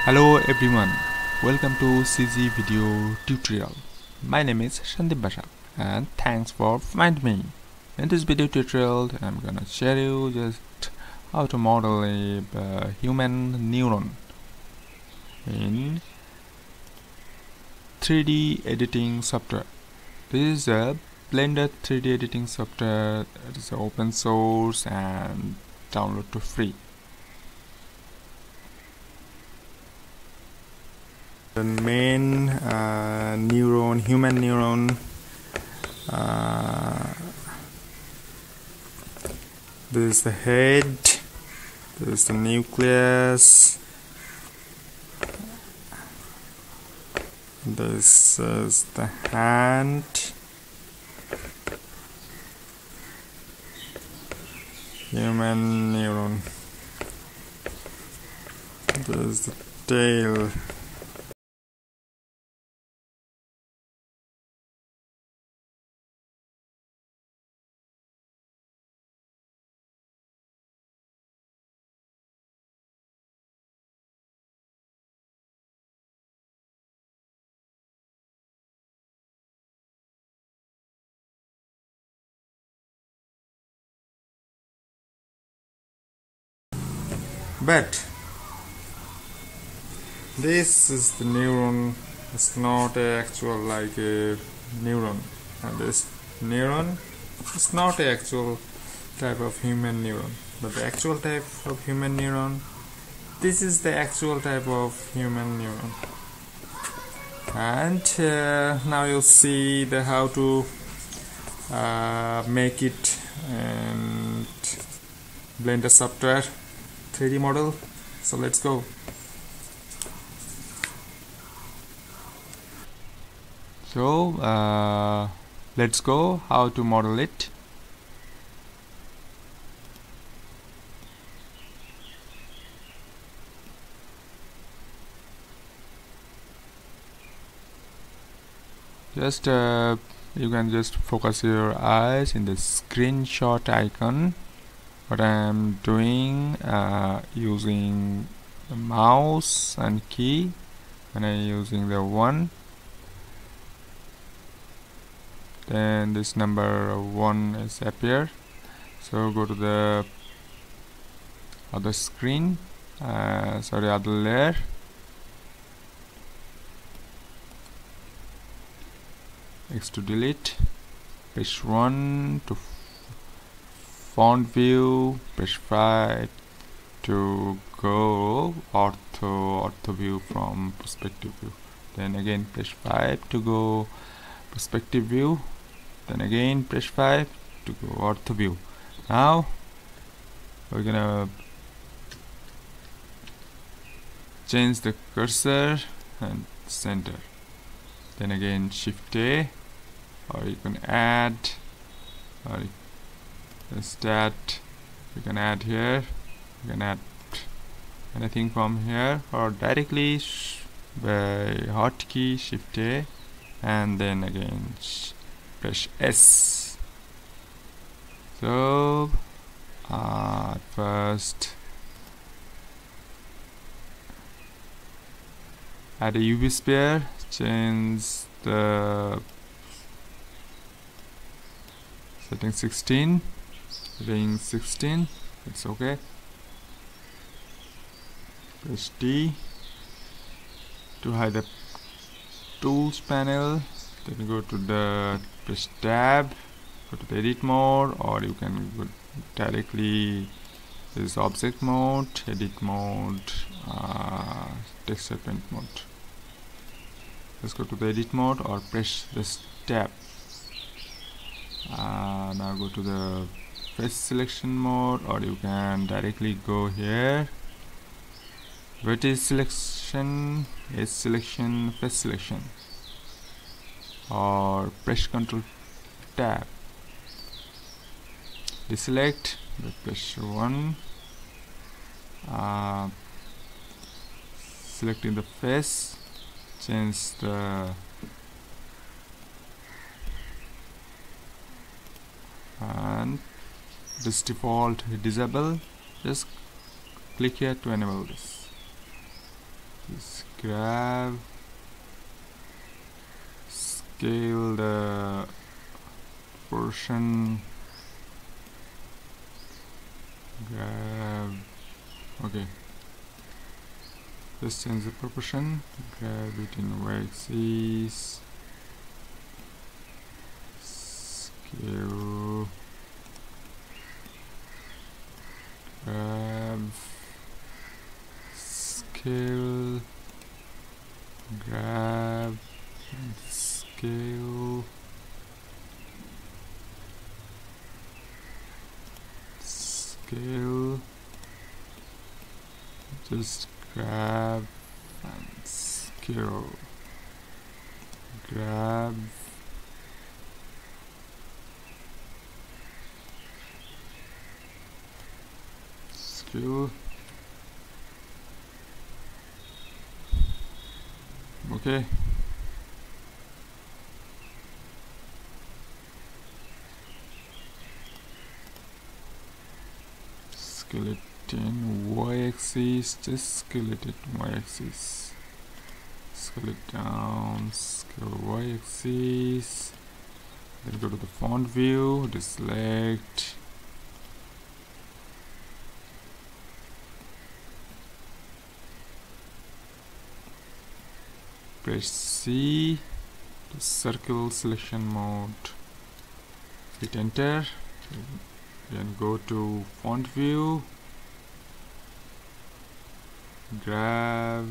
Hello everyone, welcome to CG video tutorial. My name is Shandip Basha and thanks for finding me. In this video tutorial I'm gonna share you just how to model a human neuron in 3D editing software. This is a Blender 3D editing software. It is open source and download to free. The main neuron, human neuron, this is the head, this is the nucleus, this is the hand, human neuron, this is the tail. But this is the neuron. It's not a actual like a neuron, and this neuron is not a actual type of human neuron. But the actual type of human neuron, this is the actual type of human neuron. And now you'll see the how to make it and Blender software 3D model. So let's go. So let's go how to model it. Just you can just focus your eyes in the screenshot icon. What I am doing using the mouse and key, and I am using the 1, then this number 1 is appear. So go to the other screen, other layer, X to delete, press 1 to font view, press 5 to go ortho view from perspective view, then again press 5 to go perspective view, then again press 5 to go ortho view. Now we're gonna change the cursor and center, then again shift A, or you can add, or instead you can add here, you can add anything from here, or directly by hotkey shift A and then again press S. So first add a UV sphere, change the setting 16, ring 16, it's okay. Press D to hide the tools panel, then go to the press tab, go to the edit mode, or you can go directly this object mode, edit mode, texture paint mode. Let's go to the edit mode or press this tab. Now go to the face selection mode, or you can directly go here, vertex selection, edge selection, face selection, or press Ctrl tab, deselect, press 1, selecting the face, change the and this default disable, just click here to enable this. Just grab, scale the portion, grab, okay, just change the proportion, grab it in y-axis, scale, grab, scale, grab, and scale, scale, just grab and scale, grab, scale, okay. Scale it in y-axis, just scale it in y-axis, scale it down, scale y-axis, then go to the font view, deselect, press C to circle selection mode, hit enter, then go to font view, grab,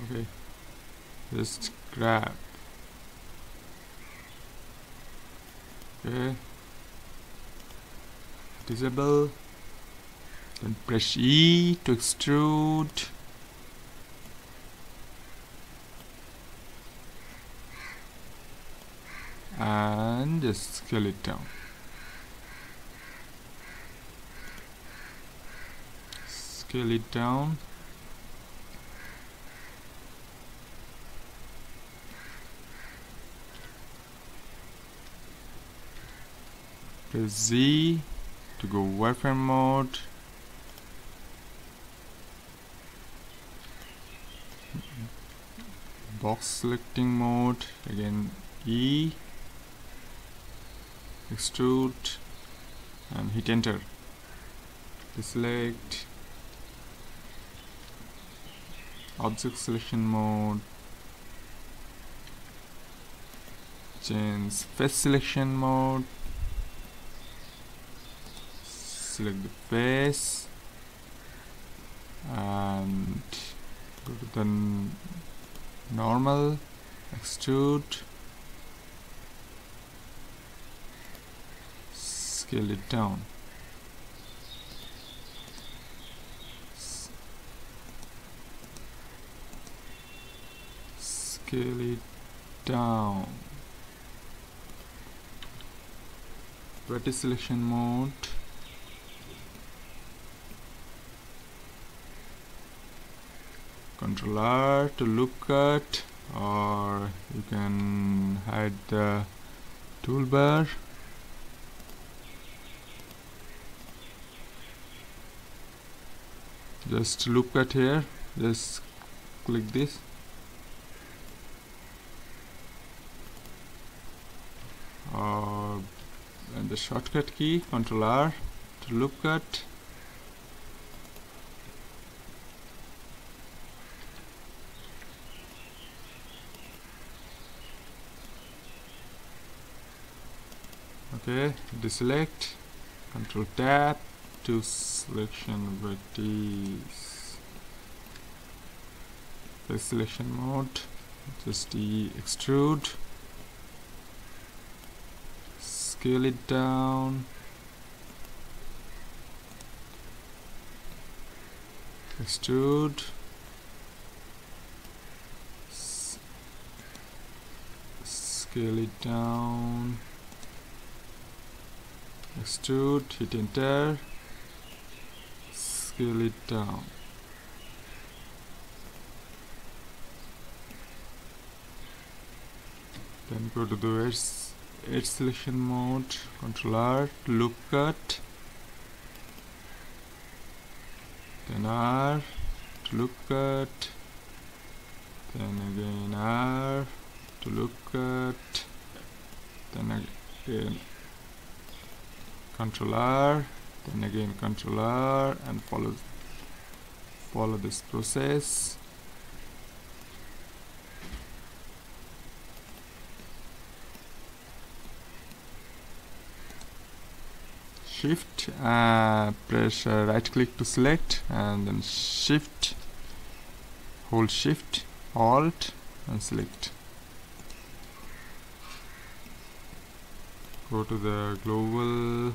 okay, just grab, okay, disable, then press E to extrude, and just scale it down, scale it down, press Z to go wireframe mode, box selecting mode, again E, extrude, and hit enter, deselect, object selection mode, change face selection mode, select the face and go to the normal, extrude, scale it down, scale it down, vertex selection mode, Ctrl R to loop cut, or you can hide the toolbar, just loop cut here, just click this, and the shortcut key Ctrl R to loop cut, okay, deselect, Ctrl Tab to selection vertex, face selection mode, just extrude, scale it down, extrude, scale it down, extrude, hit enter, scale it down, then go to the edge selection mode, Ctrl R, loop cut, then R to look at, then again R to look at, then again Control R, then again Control R, and follow this process. Shift, press right click to select, and then Shift, hold Shift, Alt, and select. Go to the global,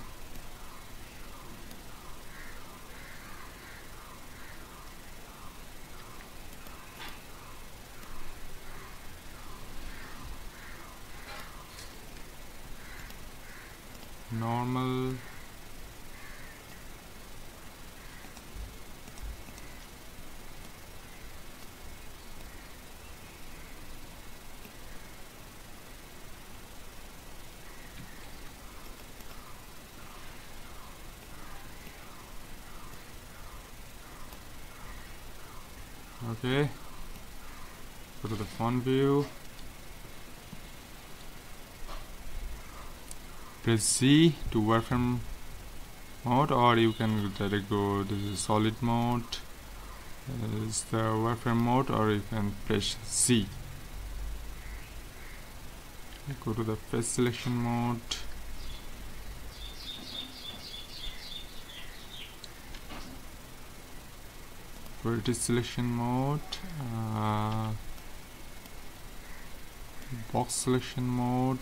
normal, okay. Go to the font view, press Z to wireframe mode, or you can directly go, this is solid mode, this is the wireframe mode, or you can press Z. Go to the face selection mode, vertex selection mode, box selection mode,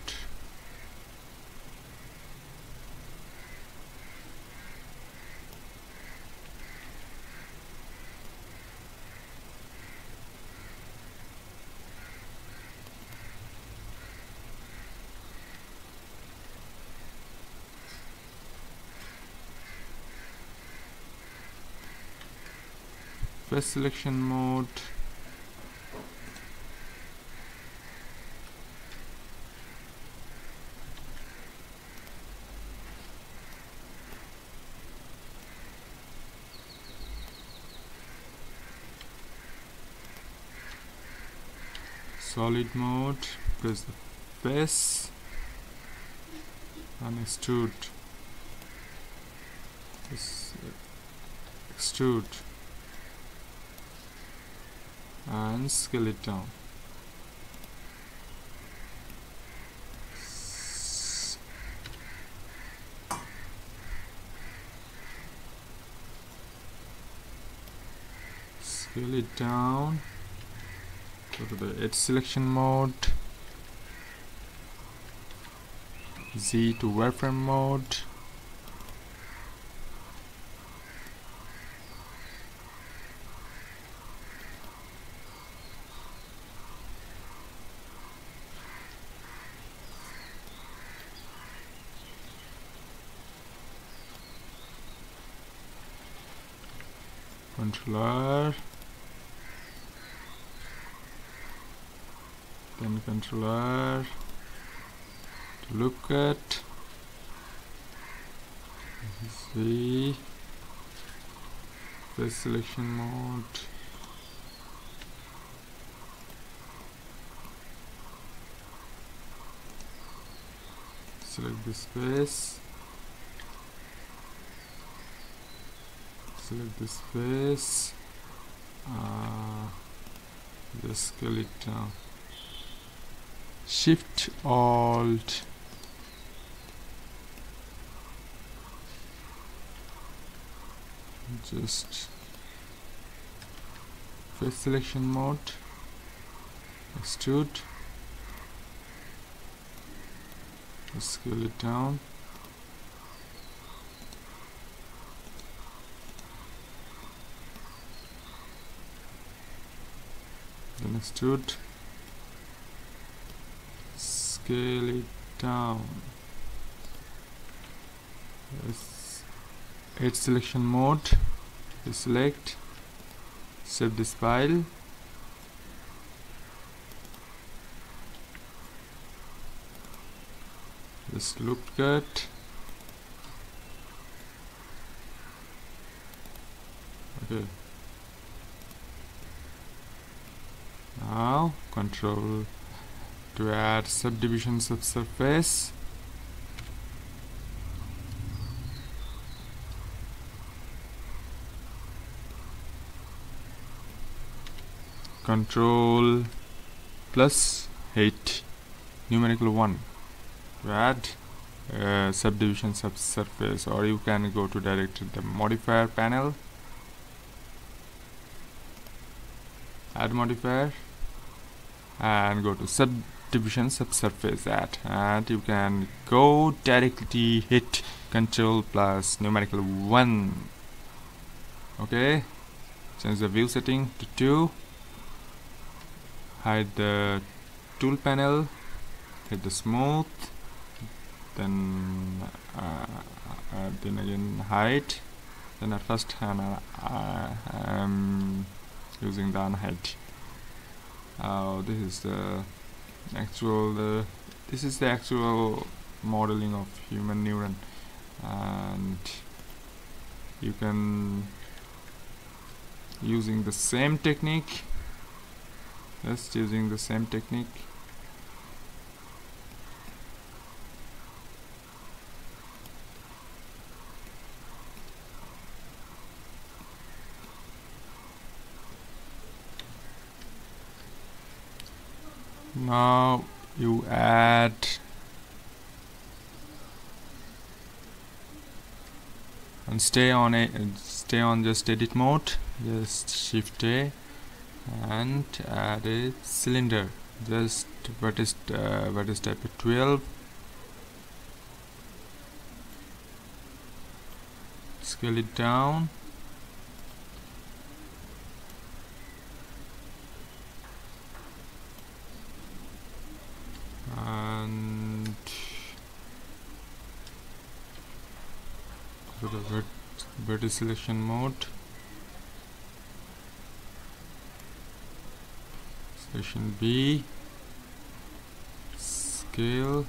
face selection mode, solid mode, press the face, and extrude, extrude, and scale it down. Scale it down. Go to the edge selection mode, Z to wireframe mode, controller, then controller to look at, Z, face selection mode, select this face, select this face, just scale it down. Shift Alt, just face selection mode, extrude, scale it down, then extrude, scale it down. Edge selection mode, select, save this file, just look at, Okay, now control to add subdivision subsurface. Control plus 8 numerical 1 to add subdivision subsurface, or you can go to directly the modifier panel, add modifier, and go to subdivision subsurface add, and you can go directly hit control plus numerical 1. Okay, change the view setting to 2, hide the tool panel, hit the smooth, then again hide, then at first I'm using the unhide. This is the actual modeling of human neuron, and you can using the same technique, just using the same technique. Now you add and stay on just edit mode, just shift A, and add a cylinder, just vertex type of 12, scale it down, and go to the vertex selection mode, selection B, scale,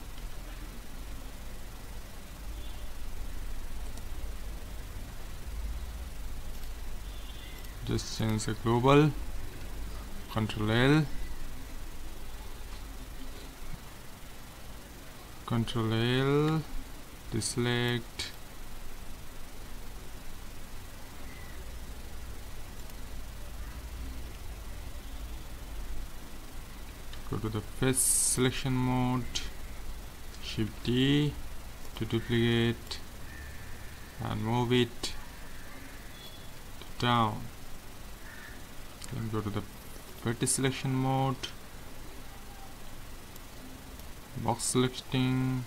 just change the global, Control L, Control L, deselect, go to the face selection mode, Shift D to duplicate and move it down, then go to the vertex selection mode, box selecting,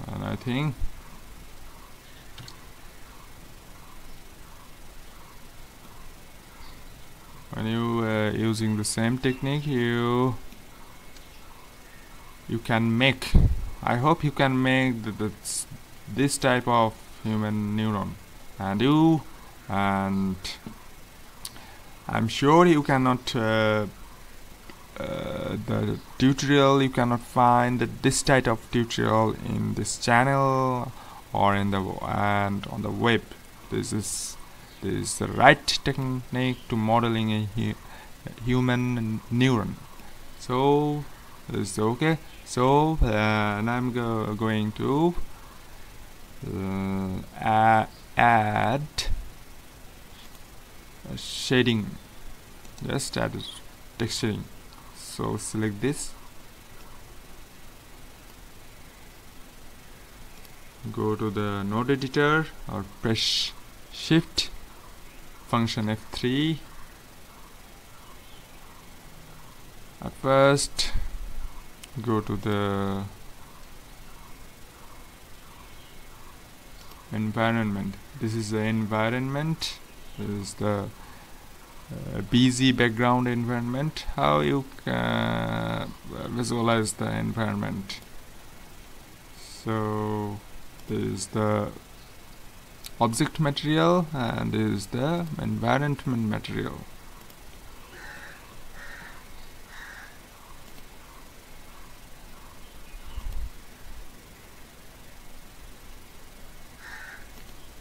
and I think when you using the same technique, you can make, I hope you can make this type of human neuron, and I'm sure you cannot the tutorial, you cannot find this type of tutorial in this channel or in the on the web. This is the right technique to modeling a human neuron. So this is okay. So and I'm going to add shading, just add texturing. So select this go to the node editor or press shift function F3. At first go to the environment. This is the environment. This is the BZ background environment. How you can visualize the environment. So this is the object material and this is the environment material.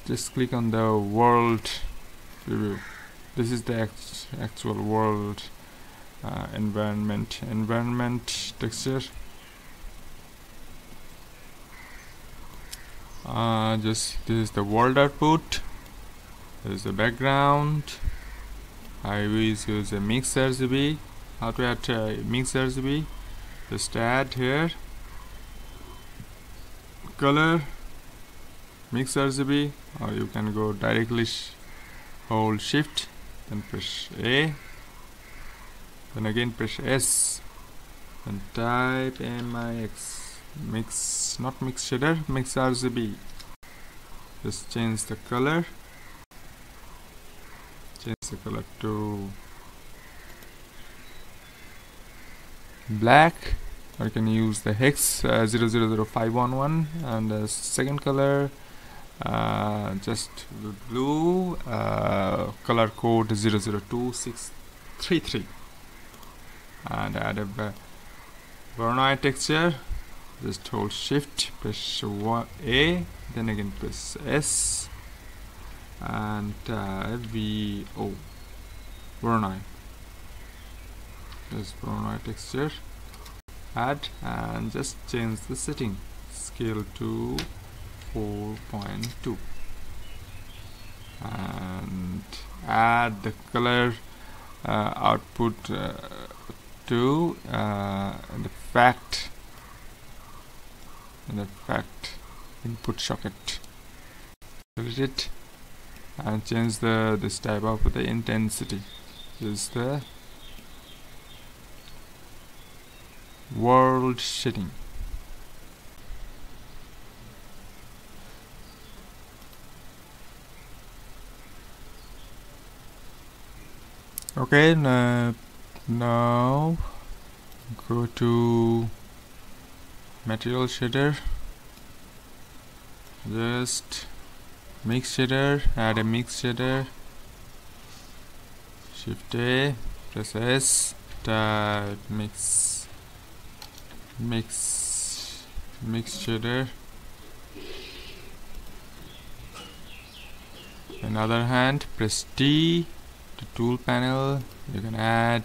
Just click on the world preview. This is the actual world environment texture. This is the world output. This is the background. I will use a mix RGB. How to add mix RGB? Just add here color mix RGB, or you can go directly hold shift then press A, then again press S and type MIX mix, not mix shader, mix RGB. Just change the color to black, or you can use the hex 000511, and the second color just blue, color code 002633, and add a Voronoi texture. Just hold shift, press A, then again press S and VO Voronoi. Just Voronoi texture, add, and just change the setting, scale to 4.2, and add the color output to the fact input socket. Delete it and change this type of the intensity. This is the world setting. Okay, now go to material shader, just mix shader, add a mix shader, shift A, press S, type mix shader. On the other hand, press T to tool panel. You can add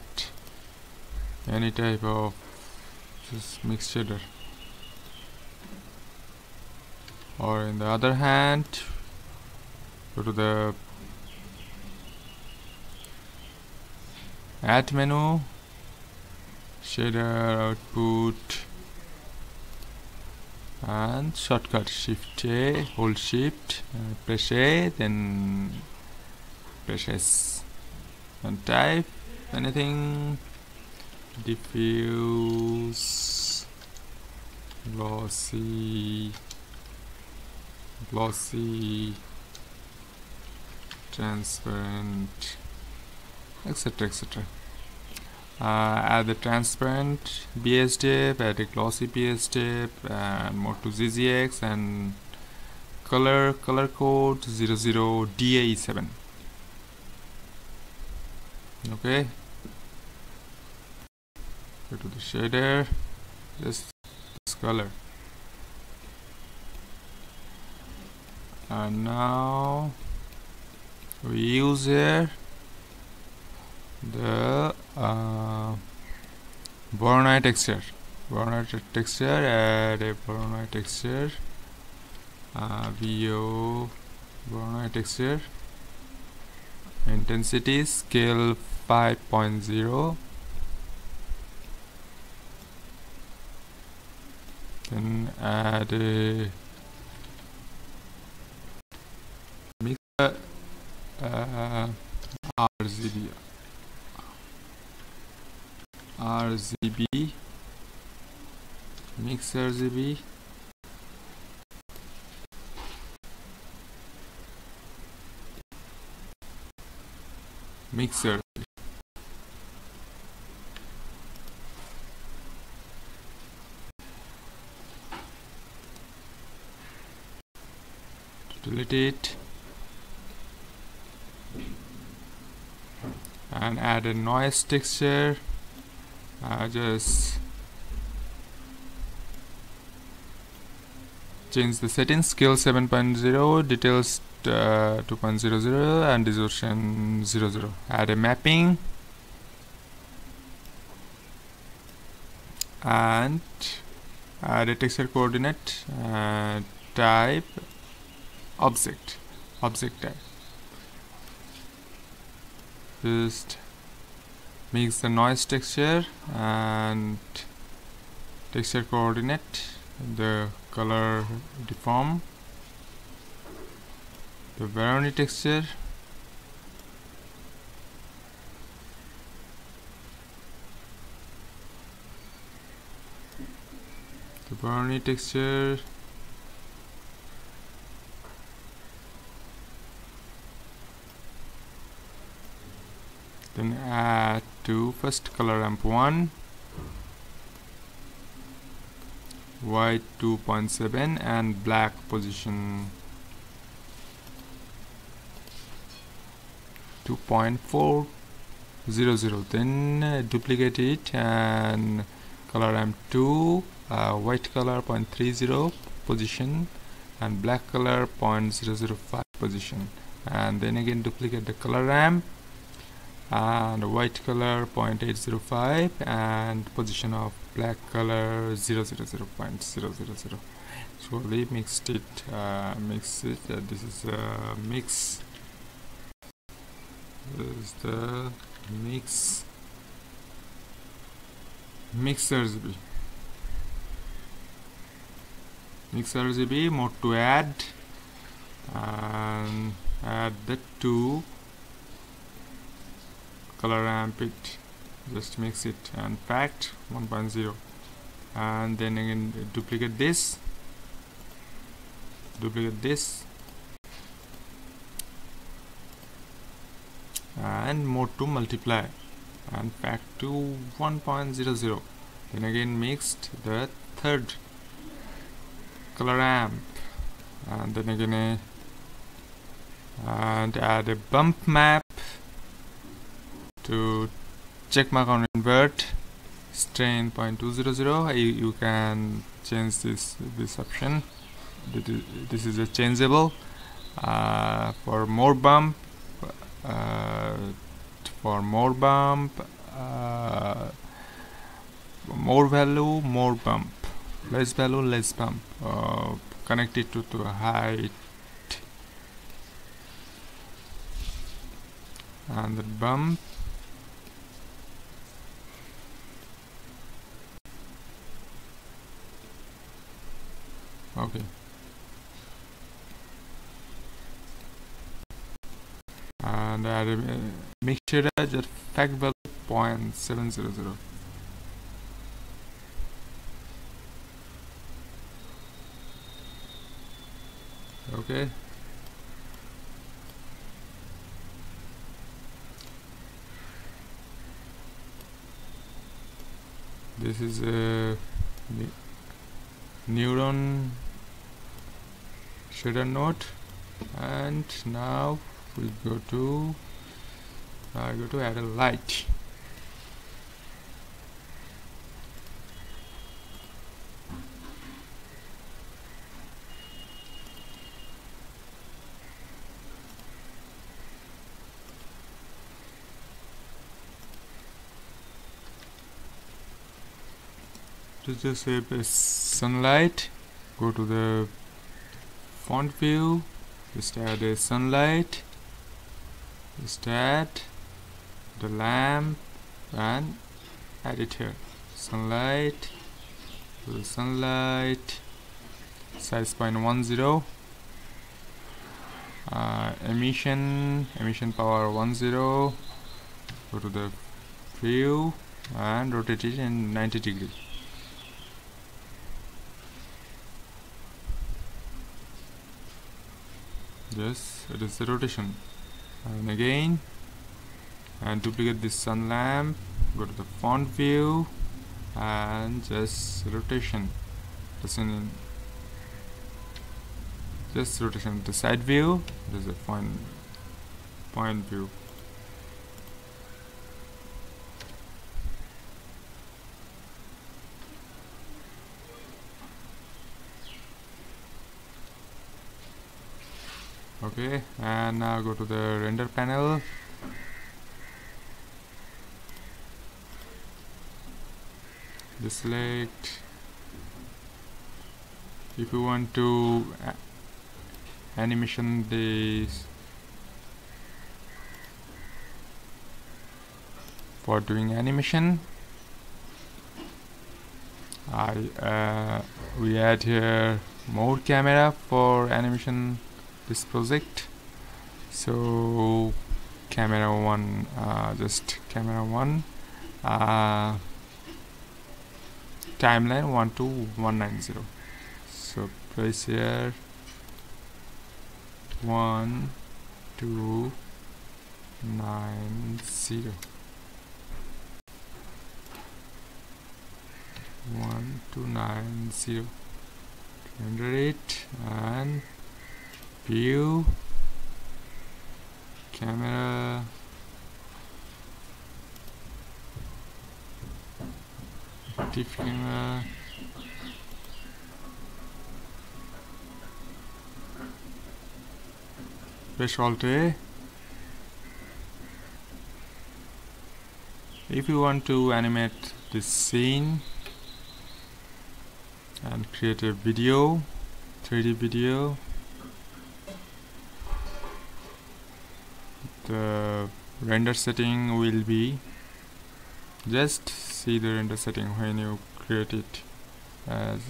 any type of just mix shader, or in the other hand go to the add menu, shader output, and shortcut shift A, hold shift, press A, then press S and type anything, diffuse, glossy, transparent, etc. Add the transparent BS dip, add a glossy BS dip, and more to ZZX, and color code 00DA7. Okay, go to the shader, just this color, and now we use here the Voronoi texture. Add a Voronoi texture, VO Voronoi texture, intensity scale 5.0, then add a RGB, mix RGB, mixer, delete it, and add a noise texture. Just change the settings, scale 7.0, details 2.00, and distortion 00. Add a mapping and add a texture coordinate, type object type. Just mix the noise texture and texture coordinate, the color deform, the Voronoi texture, then add to first color ramp 1, white 2.7, and black position 2.400. Then duplicate it and color ramp 2, white color 0.30 position and black color 0.005 position, and then again duplicate the color ramp and white color 0.805 and position of black color 0.000. So we mixed it, this is a mix. This is the mix RGB mode to add, and add the two color ramp it, just mix it, and fact 1.0, and then again duplicate this, and mode to multiply, and fact to 1.00. then again mixed the third color ramp, and then again and add a bump map to check mark on invert strain 0.200. You can change this option. This is a changeable. For more bump, more value, more bump, less value, less bump. Connect it to height and the bump. Okay, and add a mixture at fact value 0.700. Okay, this is a neuron shader node, and now we go to add a light. To just save a sunlight, go to the font view, just add a sunlight, just add the lamp and add it here. Sunlight, size 0.10, emission power 10, go to the view and rotate it in 90 degree. Yes, it is the rotation. And again, and duplicate this sun lamp, go to the font view and just rotation. Just rotation. The side view, there's a point view. Okay, and now go to the render panel. Select. If you want to animation this for doing animation, we add here more camera for animation this project. So camera 1, just camera 1, timeline 12190. So place here 1290, 1290. Render it and view, camera, active camera, press Alt A. If you want to animate this scene and create a video, 3D video, the render setting will be, just see the render setting when you create it as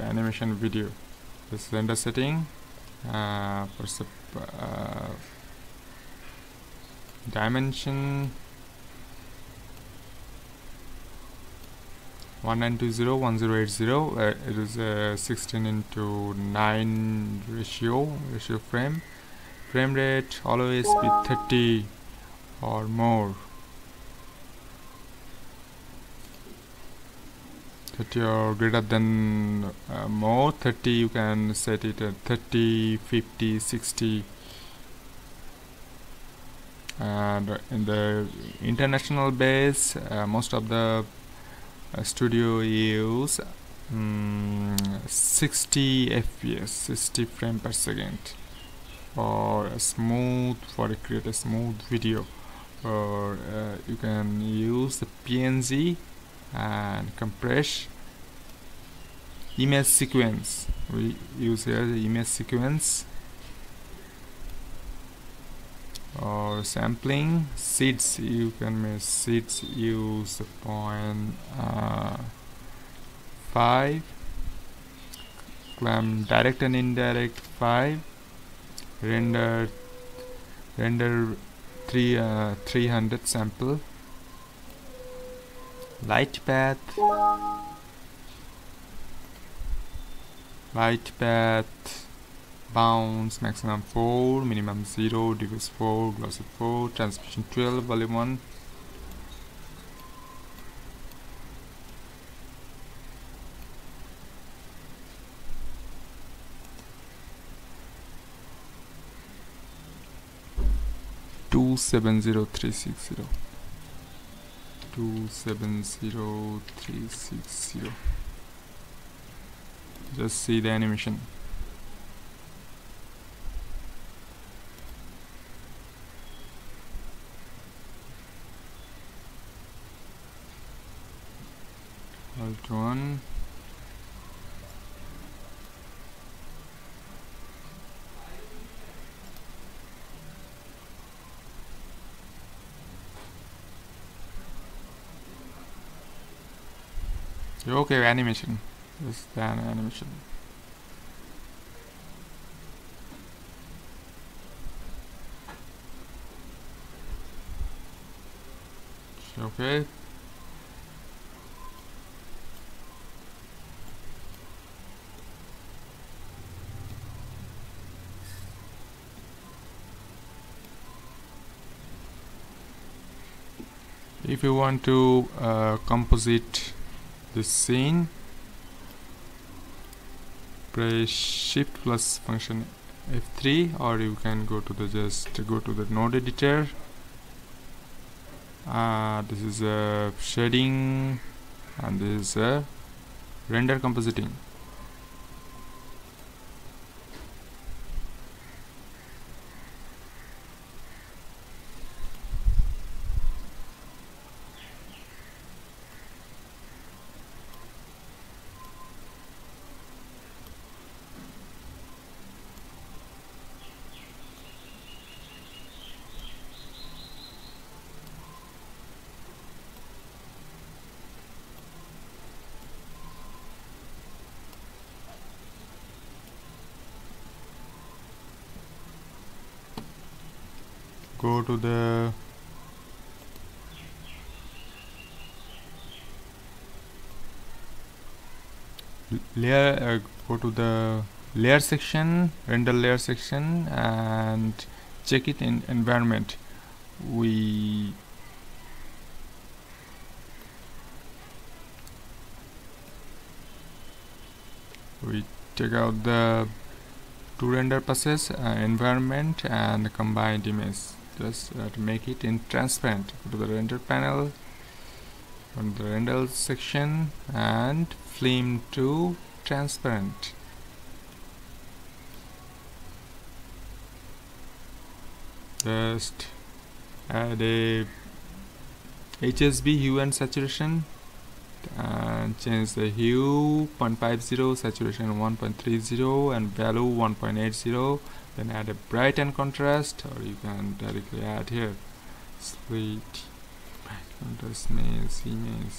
animation video. This render setting, dimension 19201080. It is a 16:9 ratio frame. Frame rate always be 30 or more. 30 or greater than more. 30 you can set it at 30, 50, 60. And in the international base, most of the studio use 60 fps, 60 frame per second, or create a smooth video. Or you can use the PNG and compress image sequence. We use here the image sequence, or sampling seeds. You can make seeds, use 0.5, clamp direct and indirect 5, render 300 sample, light path bounce maximum 4, minimum 0, diffuse 4, glossy 4, transmission 12, volume 1. Two 70360. Just see the animation. Alt 1. Okay, animation. Just done animation. Okay. If you want to composite this scene, press shift plus function F3, or you can go to the node editor. This is a shading, and this is a render compositing. Go to the layer, go to the layer section, render layer section, and check it in environment. We take out the two render passes, environment and combined image, just to make it in transparent. Go to the render panel, on the render section, and film to transparent. Just add a HSB hue and saturation, and change the hue 0.50, saturation 1.30, and value 1.80. Then add a bright and contrast, or you can directly add here split bright contrast, image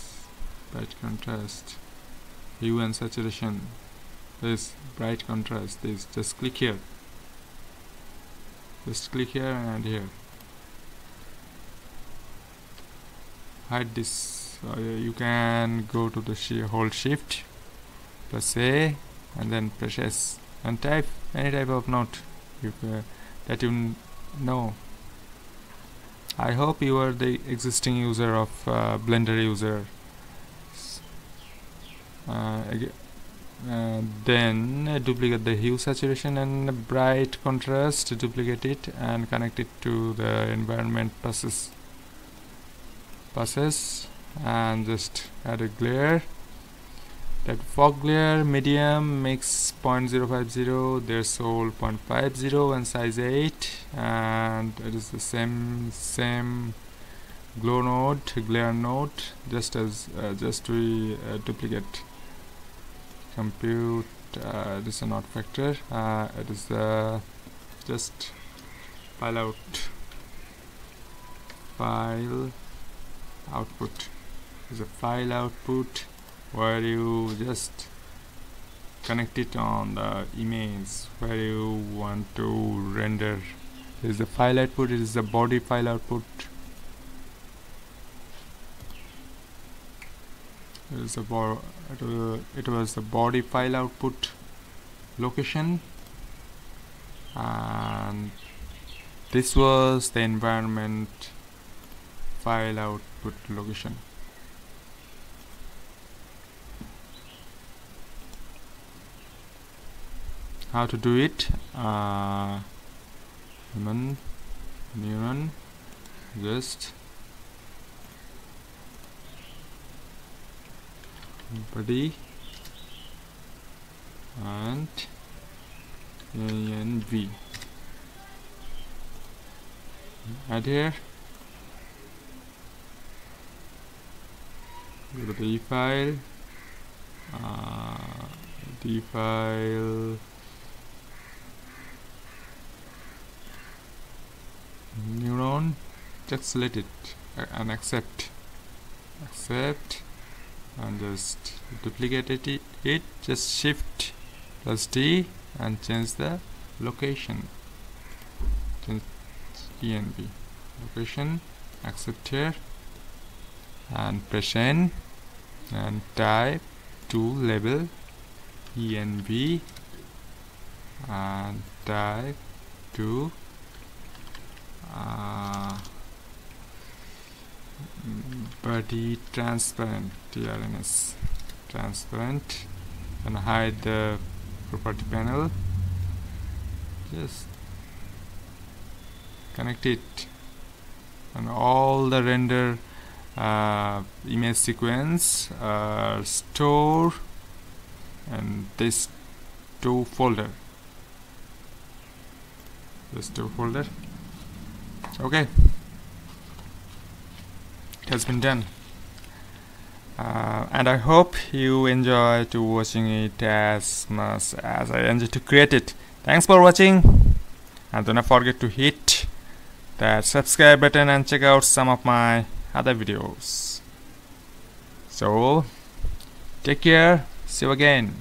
bright contrast, hue and saturation, this bright contrast, this. Just click here, and here. Hide this. You can go to the hold shift plus A and then press S and type any type of note that you know. I hope you are the existing user of Blender user. Then duplicate the hue, saturation and bright contrast, duplicate it and connect it to the environment passes, and just add a glare. That fog glare, medium, mix 0.050, their soul 0.50 and size 8, and it is the same glare node, just we duplicate. Compute, this is a not factor, it is just file output is a file output, where you just connect it on the image where you want to render. This is the file output, it is the body file output. It was the body file output location, and this was the environment file output location. How to do it? Neuron, just body and env. Add here. Go to the file, neuron, just select it and accept, and just duplicate it, just shift plus D and change the location, change env location, accept here, and press N and type tool label env and type to body transparent TRNS transparent, and hide the property panel. Just connect it, and all the render image sequence store and this to folder, okay. It has been done, and I hope you enjoy to watching it as much as I enjoy to create it. Thanks for watching, and do not forget to hit that subscribe button and check out some of my other videos. So take care, see you again.